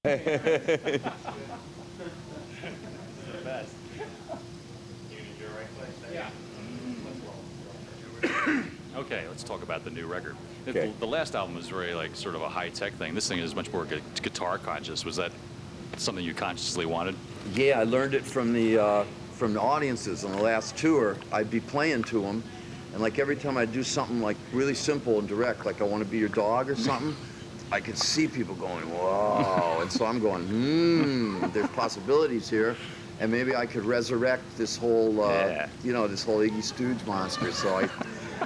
The best. Okay, let's talk about the new record. Okay. The last album was very like sort of a high-tech thing. This thing is much more guitar conscious. Was that something you consciously wanted? Yeah, I learned it from the audiences on the last tour. I'd be playing to them, and like every time I'd do something like really simple and direct, like I Want to Be Your Dog or something, I could see people going, whoa, and so I'm going, there's possibilities here, and maybe I could resurrect this whole, this whole Iggy Stooge monster. So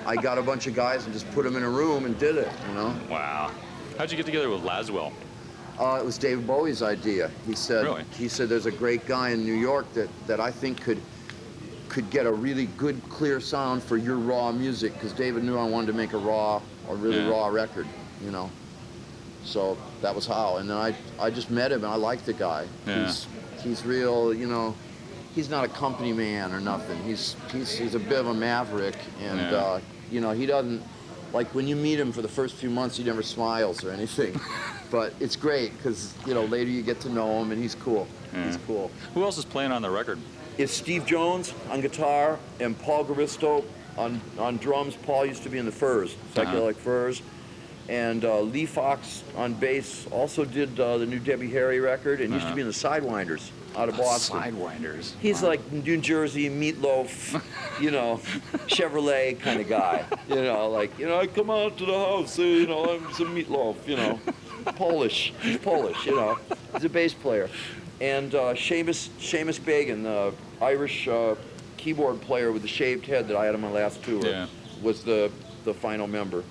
I got a bunch of guys and just put them in a room and did it, you know? Wow. How'd you get together with Laswell? It was David Bowie's idea. He said, Really? he said there's a great guy in New York that I think could get a really good, clear sound for your raw music, because David knew I wanted to make a really raw record, you know? So that was how. And then I just met him, and I liked the guy. Yeah. He's real, you know. He's not a company man or nothing. He's a bit of a maverick, and you know, he doesn't, like when you meet him for the first few months, he never smiles or anything. But it's great because, you know, later you get to know him, and he's cool. Yeah. He's cool. Who else is playing on the record? It's Steve Jones on guitar and Paul Garisto on drums. Paul used to be in the Furs, Psychedelic Furs. And Lee Fox on bass also did the new Debbie Harry record, and used to be in the Sidewinders out of Boston. Sidewinders. He's like New Jersey, Meatloaf, you know, Chevrolet kind of guy. You know, like, you know, I come out to the house, you know, I'm some Meatloaf, you know. Polish. He's Polish, you know. He's a bass player. And Seamus Bagan, the Irish keyboard player with the shaved head that I had on my last tour, was the final member.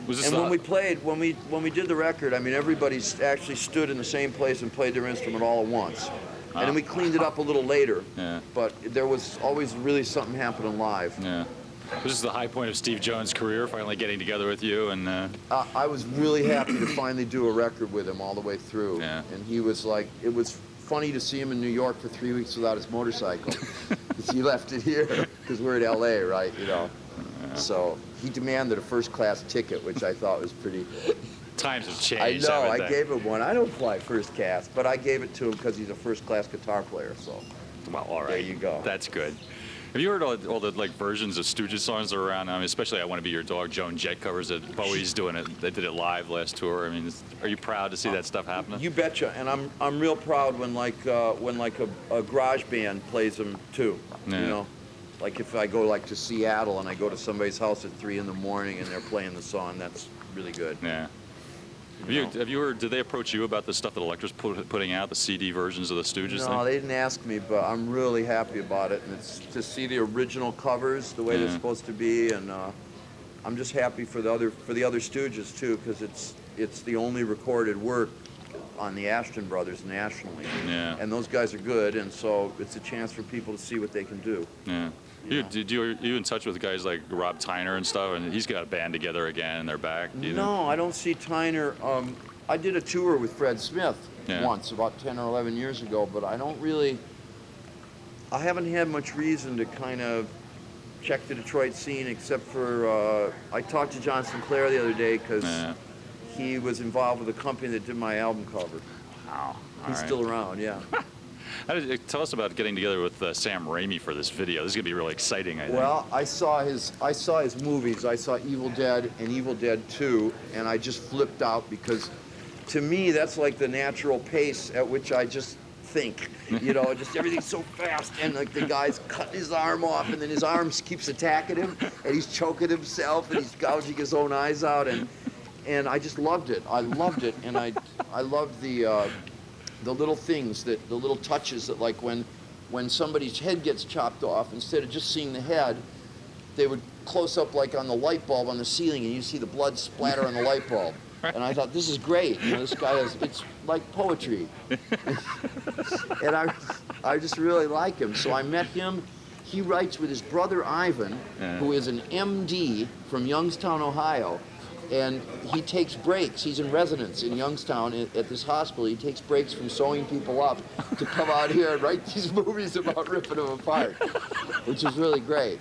And when we played, when we did the record, I mean, everybody actually stood in the same place and played their instrument all at once. And then we cleaned it up a little later. Yeah. But there was always really something happening live. Yeah. This is the high point of Steve Jones' career, finally getting together with you. And I was really happy to finally do a record with him all the way through. Yeah. And he was like, it was funny to see him in New York for 3 weeks without his motorcycle. Because he left it here, because we're in LA, right, you know. Yeah. So he demanded a first-class ticket, which I thought was pretty... Times have changed. I know, I gave him one. I don't fly first class, but I gave it to him because he's a first-class guitar player, so... Well, all right. There you go. That's good. Have you heard all the like versions of Stooges songs that are around? I mean, especially "I Want to Be Your Dog." Joan Jett covers it. Bowie's doing it. They did it live last tour. I mean, are you proud to see that stuff happening? You betcha. And I'm real proud when a garage band plays them too. Yeah. You know, like if I go like to Seattle and I go to somebody's house at 3 in the morning and they're playing the song, that's really good. Yeah. Have you heard? Did they approach you about the stuff that Elektra's putting out, the CD versions of the Stooges? No, thing? They didn't ask me, but I'm really happy about it. And it's to see the original covers the way they're supposed to be, and I'm just happy for the other Stooges too, because it's the only recorded work on the Ashton Brothers nationally. Yeah. And those guys are good, and so it's a chance for people to see what they can do. Yeah. Are you in touch with guys like Rob Tyner and stuff? And he's got a band together again, and they're back. No, I don't see Tyner. I did a tour with Fred Smith once, about 10 or 11 years ago, but I haven't had much reason to kind of check the Detroit scene, except for I talked to John Sinclair the other day because he was involved with a company that did my album cover. Wow. He's still around, yeah. Tell us about getting together with Sam Raimi for this video. This is gonna be really exciting, I think. Well, I saw his movies. I saw Evil Dead and Evil Dead 2, and I just flipped out because, to me, that's like the natural pace at which I just think. You know, just everything's so fast, and like the guy's cutting his arm off, and then his arm keeps attacking him, and he's choking himself, and he's gouging his own eyes out, and I just loved it. I loved it, and I loved the little things, the little touches that, like when somebody's head gets chopped off, instead of just seeing the head, they would close up like on the light bulb on the ceiling, and you see the blood splatter on the light bulb. And I thought, this is great. You know, this guy it's like poetry. And I just really like him. So I met him. He writes with his brother Ivan, who is an MD from Youngstown, Ohio. And he takes breaks. He's in residence in Youngstown at this hospital. He takes breaks from sewing people up to come out here and write these movies about ripping them apart, which is really great.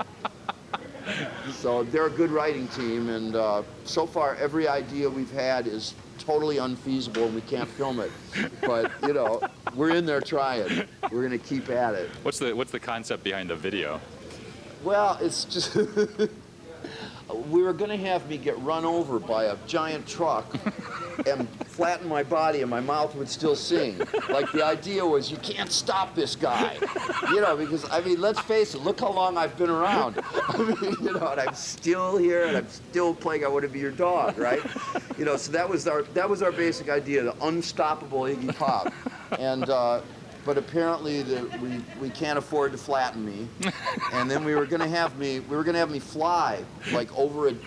So they're a good writing team, and so far every idea we've had is totally unfeasible and we can't film it. But, you know, we're in there trying. We're going to keep at it. What's the concept behind the video? Well, it's just... We were going to have me get run over by a giant truck and flatten my body and my mouth would still sing. Like, the idea was, you can't stop this guy. You know, because, I mean, let's face it, look how long I've been around. I mean, you know, and I'm still here and I'm still playing I Want to Be Your Dog, right? You know, so that was our basic idea, the unstoppable Iggy Pop. And, but apparently we can't afford to flatten me, and then we were gonna have me fly like over an